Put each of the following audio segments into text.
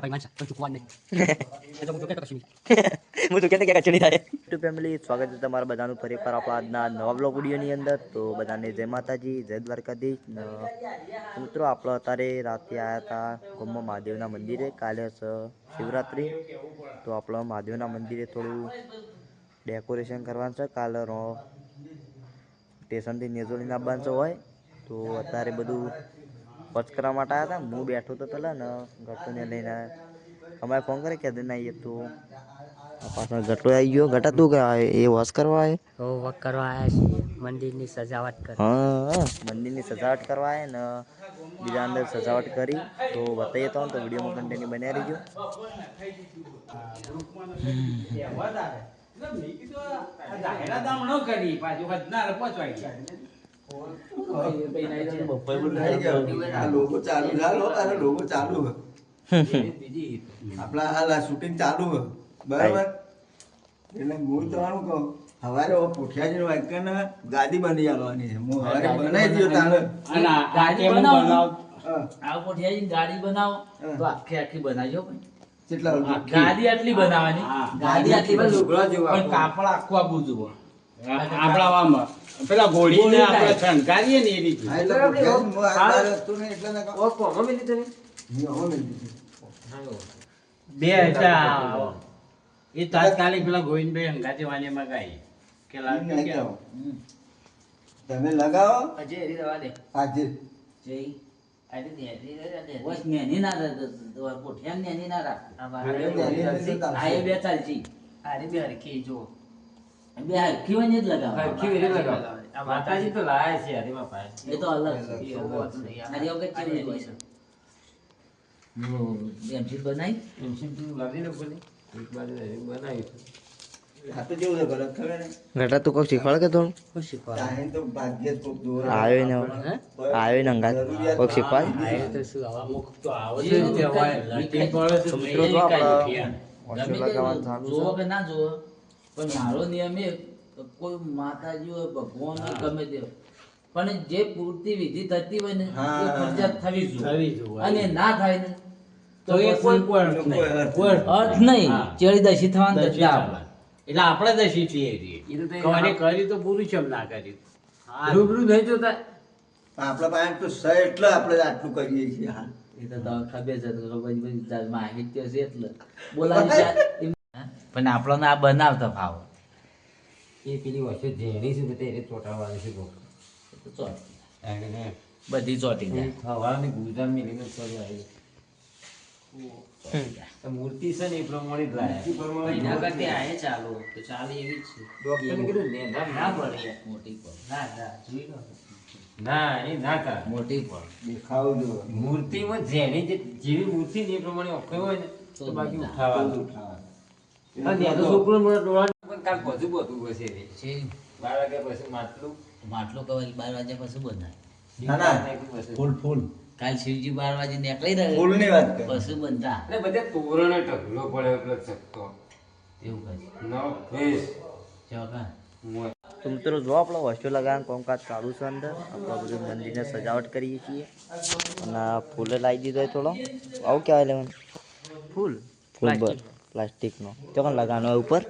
મારા ભાઈ માનસા પણ ચૂકવા નહીં એટલે હું તો કહેતો કશું હું તો કહેતો કે કચડી થાય યુટ્યુબ ફેમિલી સ્વાગત છે તમારા બધાનું ફરી એકવાર આપણા આજના નવા બ્લોગ વિડીયોની અંદર. તો બધાને જય માતાજી, જય દ્વારકાધીશ. મિત્રો આપણે અત્યારે રાતે આવ્યા હતા ગોમમાં મહાદેવના મંદિરે. કાલે શિવરાત્રિ, તો આપણે મહાદેવના મંદિરે થોડું ડેકોરેશન કરવાનું છે. કાલે સ્ટેશનથી નેજોલીના આવવાનું હોય, તો અત્યારે બધું પચ કરવા માટે આવ્યા હતા. હું બેઠો તો પેલા ને ગટુને લઈને અમારે ફોન કરે કે નહીં આવીએ, તો પાછળ ગટો આવી ગયો. ગટા તું કે એ વોશ કરવા આવે? વક કરવા આવ્યા છીએ, મંદિરની સજાવટ કરી. હા, મંદિરની સજાવટ કરવા આવે ને બીજા અંદર સજાવટ કરી તો બતાવીએ તો વિડીયોમાં કન્ટિન્યુ બન્યા રહીજો. આપણા હાલ શૂટિંગ ચાલુ હોય બરાબર, એટલે હું તમારું કહું હવારે પોઠિયાજી વાક્યને ગાદી બની આવવાની છે. હું હવારે બનાવી દઉં તારે ગાડી બનાવો તો આખી બનાવજો. કેટલા ગાડી આટલી બનાવવાની, ગાડી આટલી પણ કાપડ આખું આપવું જોઈએ. આપણા પેલા ઘોડીને આપણે શણગારીએ ને એ રીતે. બે એ તાત્કાલિક પેલા ગોવિંદભાઈ હંગાતે વાણીમાં ગાય કે તમે લગાવો આજે માતાજી તો લાયા છે હરીમાં પાસે એ તો અલગ ગટા તું કોક શીખવાડ કે થોડું તો ભાગ્ય કોક દોર આવ્યો ને અંગાત કોક શીખવાડ. મિત્રો જો જોવો કે ના જોવો, પણ મારો નિયમ એ કોઈ માતાજી હોય, ભગવાન હોય, ગમે તે પણ જે પૂરતી વિધિ થતી હોય ને એ ફરજિયાત થવી જોઈએ. અને ના થાય ને તો એ કોઈ અર્થ નહીં. ચેડી દશી થવાનું એટલે આપણે દશી છીએ કરી તો પૂરું છે, ના કર્યું રૂબરૂ નહીં જોતા આપણા પાસે તો સહી એટલે આપણે આટલું કરીએ છીએ. હા એ તો ખબર છે માહિતી હશે એટલે બોલાવી. પણ આપણને આ બનાવતા ભાવ એ પેલી વસ્તુ ઝેરી છે તે ચોટાડવાની છે બધી ચોટી જાય. હવાની ગુજાર મિલીને મૂર્તિ છે ને એ પ્રમાણે જ લાયા. એના કરતા આ ચાલો તો ચાલે એવી જ છે. ડોક્ટરને કીધું ને ના પડે મોટી પર ના જોઈ લો ના એ ના કર. મોટી પર દેખાવું જો મૂર્તિમાં જેની જેવી મૂર્તિ ને એ પ્રમાણે ઓકે હોય ને તો બાકી ઉઠાવવાનું. છોકરો ડોળા પણ કાલ બધું બધું હશે રે. 12 વાગ્યા પછી માટલું કવાય 12 વાગ્યા પછી બનાય. ના ફૂલ કાલ શિવજી 12 વાગે નીકળી રહ્યા ફૂલ ની વાત કરે પછી બનતા એટલે બધે તોરણ ઢગલો પડ્યો એટલે ચકતો એવું કહે નો ફેસ ચોકા. તો મિત્રો જો આપણો વસ્તુ લગાવવાનું કામકાજ ચાલુ છે. અંદર આપણે બધું મંદિરને સજાવટ કરીએ છીએ અને ફૂલે લાવી દીધો થોડો. આવું કહેવાય લેવાનું ફૂલ પ્લાસ્ટિકનો તો કોણ લગાવવાનો હોય ઉપર?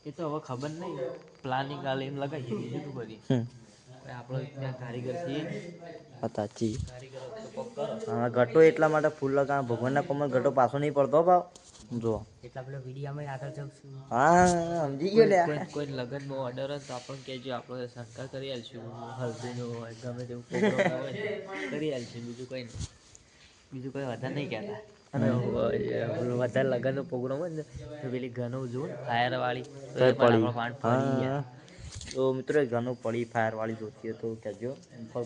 એ તો હવે ખબર નહીં, પ્લાનિંગ આલે એમ લગાવીએ બીજું શું કરીએ. આપણો ત્યાં કારીગર છીએ, સાચી. કારીગર તો કોક કરો. હા, ગટો એટલા માટે ફૂલ લગાવવાનો ભગવાનના કોમલ ગટો પાછો નહીં પડતો ભાવ. જો એટલા પેલા વિડીયામાં આગળ જશું. હા સમજી ગયો લે. કોઈ લગ્નમાં ઓર્ડર હોય તો આપણને કહેજો, આપણે સરકાર કરી આવીશું. હલ્દીનો હોય ગમે તેવું પ્રોગ્રામ હોય કરી આવીશું. બીજું કંઈ નહીં, બીજું કંઈ વધારે નહીં કહેતા. અને વધારે લગ્નનો પ્રોગ્રામ હોય ને તો પેલી ઘણું જુઓ ફાયરવાળી હા, તો મિત્રો ઘણું પડી ફાયરવાળી જોતી હોય તો કહેજો.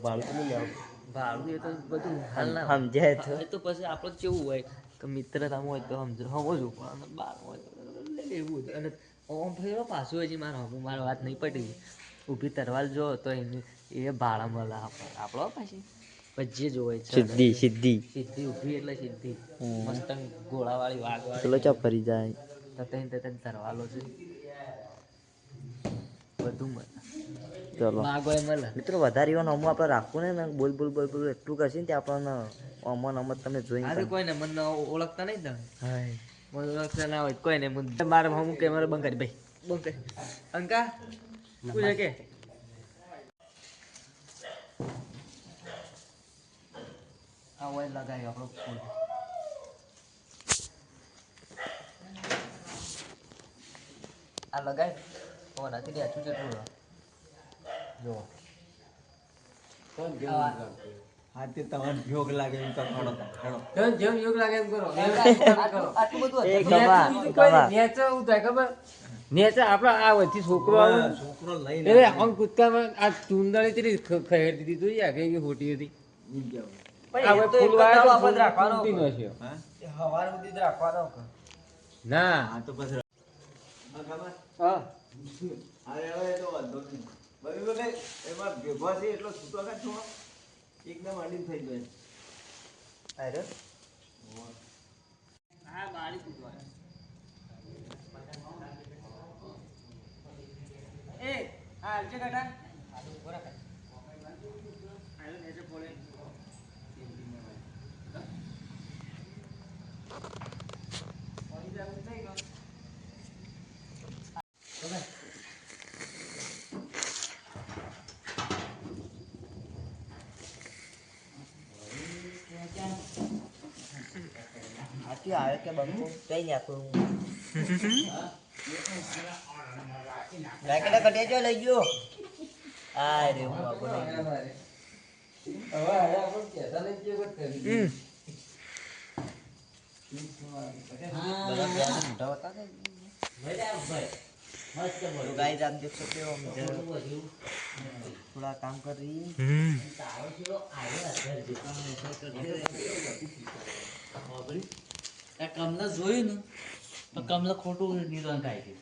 ભાડું તો નહીં લેવું, ભાડું એ તો બધું હાલ ના સમજાય તો. એ તો પછી આપણે કેવું હોય કે મિત્રતામાં હોય તો સમજવું પણ બહાર હોય તો એવું જ. અને ઓમ ફેરો પાછું હજી મારે વાત નહીં પડી. ઊભી તરવાલ જો તો એની એ ભાડા મળે આપણો પાછી પછી જે જોવે સીધી સીધી સીધી ઊભી એટલે સીધી મસ્ત ઘોડાવાળી વાઘવાળી ચલો ચા ફરી જાય. તતન તરવાલો છે બધું મળે. ચલો માગો એ મળે. મિત્રો વધારે એવાનું અમુક આપણે રાખવું ને મેં બોલ બોલ બોલ બોલ એટલું કરશે ને તે આપણને અમન અમત તમે જોઈ આજે કોઈને મને ઓળખતા નહીં તમે. હાય મને ઓળખતા ના હોય કોઈ નહીં. મારે હમું કે મારે બંધ કરી ભાઈ બંધ કરી. અંકા પૂછે કે આ ઓઇલ લગાવ્યો આપણો ફૂલ. આ લગાય તો નથી દે છું કેટલું જો હા તે તમારે જોગ લાગે એમ તો ખડો ખડો જેમ યોગ લાગે એમ કરો આટલું બધું એ હતું. કમા કમા નેચર શું થાય ખબર નેચર આપડા આ વચ્ચે છોકરો આવે ને, છોકરો લઈને એટલે આમ કૂદકામાં આ ચુંદડી ચેલી ખહેર દીધી તું યાર કે હોટી હતી ઈ કેવું. પણ આ એ તો ફૂલ એક જ દાડો વાળા આપણે રાખવાનો તૂટી કે. ન છે. હા એ હવાર સુધી જ રાખવાનો કે. ના હા તો પછી હા ખબર હા હા હવે તો વાંધો નહીં બરાબર ને એમાં ભેગો છે એટલો છૂટો કાઢ છો એકદમ અડીને થઈ ગયો અરે હા બાળી કૂદવાનું. એ આ હાલશે કાકા આલુ ઉભો રાખ. આલુ નેચે પોળે. પાણી જાવું થઈ ગયું. આથી આવે કે બંકો કઈ નાખું લાકડા કટિયા જો લઈ ગયો આ રે હું આપો લઈ ગયો હવે આપણે કહેતા નહીં કે વખત કરી. બધા પ્યાજ મોટા હતા ને तो गाइस आप देख सकते हो हम इधर थोड़ा काम कर रही है કમલા જોયું ને તો કમલા ખોટું નિર્ણય કાઢી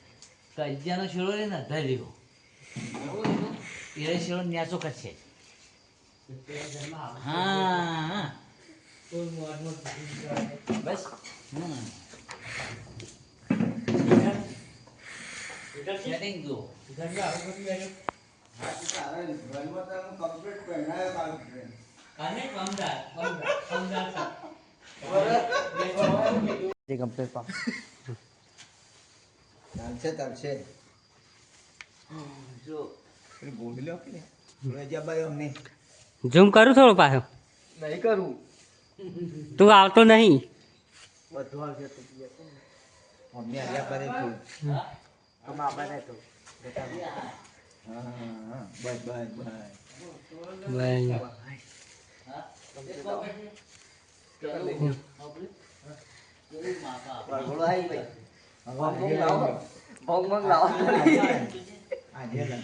કજિયાનો શેડો રે ને ધરી રહ્યો એ શેડો ન્યાચો કરશે હા બસ સેટિંગ જો કાને કમદાર ये कंप्लीट पा ચાલશે જો પેલી ગોંડી લો કે રજાબાઈ અમને ઝૂમ કરું થોડું પાછું નહીં કરું તું આવતો નહીં બધું આવશે તો અમને આવ્યા કરે તું हम आपा नहीं तो बेटा હા બસ બસ બસ बोलो आई भाई भोंग भोंग लाओ આજે લગ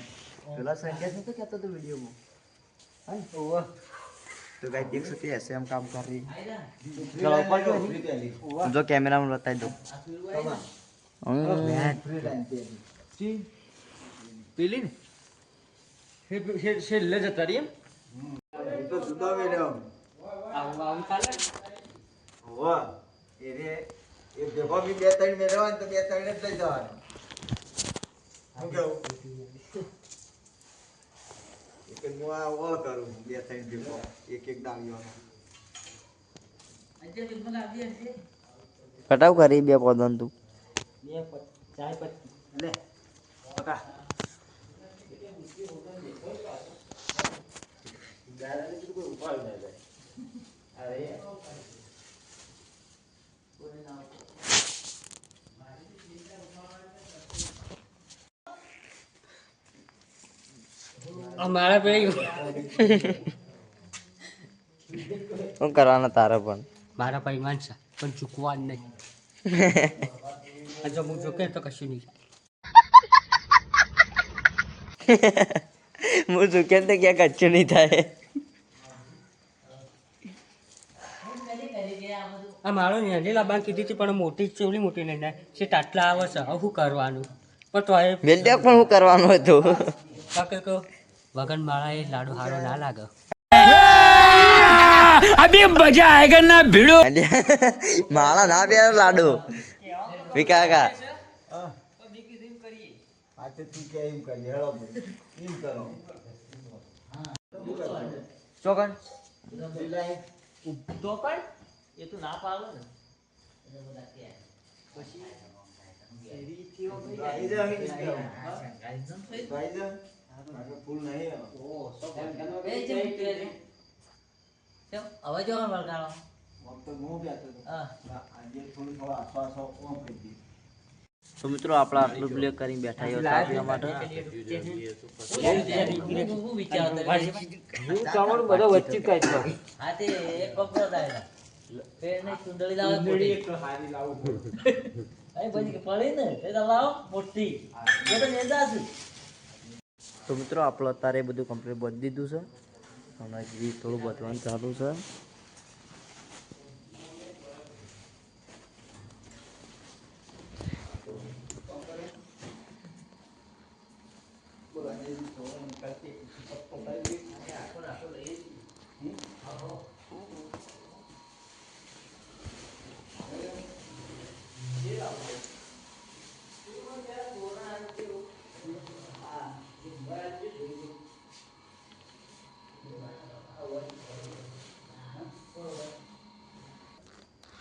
चला संजय से तो क्या तो वीडियो में हां ओवर तो गाइस देख सकते हैं ऐसे हम काम कर रही हैं चलो ऊपर क्यों नहीं जो कैमरा में बता दो ફ્રી ટાઈમ તે પેલી ને છેલ્લે જતા રહી એમ તો જુદા વેડ્યો આવું આવું ચાલે હોવા એ રે એ ભેગો બી બે ત્રણ મેળવવા ને તો બે ત્રણ જ લઈ જવાનું હું કેવું એક હું આ ઓળ કરું બે ત્રણ ભેગો એક એક ડાળીઓનો આજે બિલકુલ આવી હશે कटाव करी बे पौधन तू ચાય પત્તી લે પકા મારા પેલી હું કરવાના તારા પણ મારા પરિમાણ છે પણ ચૂકવા જ નહીં જો હું ચૂકે તો કશું નહીં હું ચૂકે તો ક્યાં કચ્છું નહીં થાય આ મારો નાની લાબાન કીધી હતી પણ મોટી ચેવડી મોટી નહીં થાય છે આટલા આવે છે હવે શું કરવાનું પણ તો એ વેલ્ડિયા પણ હું કરવાનું હતું કાકે કહો વગન મારા એ લાડુ હારો ના લાગે માળા ના બે લાડુ વિકાકા આ તે તું કે એમ કરી હેળો એમ કરો ચોકન તો પણ એ તો ના પાડો ને ફૂલ નહીં હવે જો વળગાડો હા તો મિત્રો આપણે આટલું પ્લે કરીને બેઠા છો ચા પીવા માટે હું વિચારતો હું તમારું બધો વચ્ચે કાઢી દઉં. હા તે એક કપડો થાય પેરને સુંદરી લાવો અહીં પછી કે પડી ને એ તો લાવો મોટી એ તો નેજા છે તો મિત્રો આપણે અત્યારે બધું કમ્પ્લીટ બધી દીધું છે અને હજી થોડું બધવાનું ચાલુ છે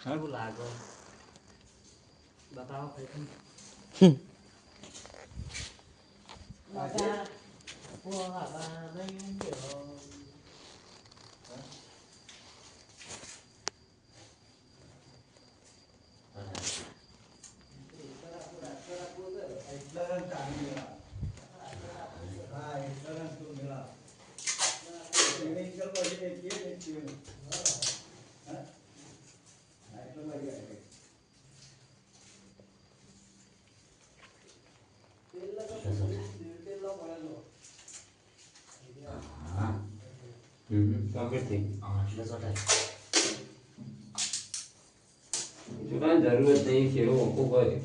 કેવું લાગે બતાવો જરૂરત નહીં છે એવું ઓછું કરે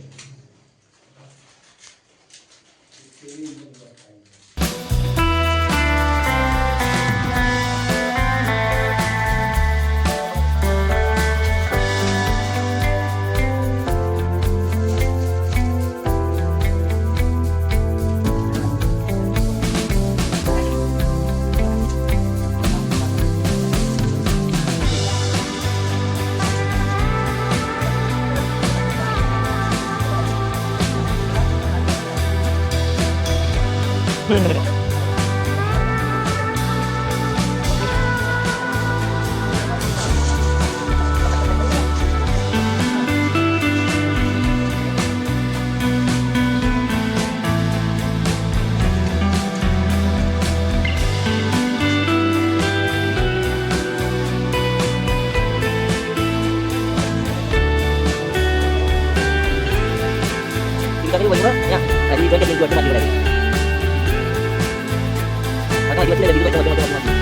kita tadi bagaimana ya tadi kan jadi dua lagi lagi atau dia tidak bisa baca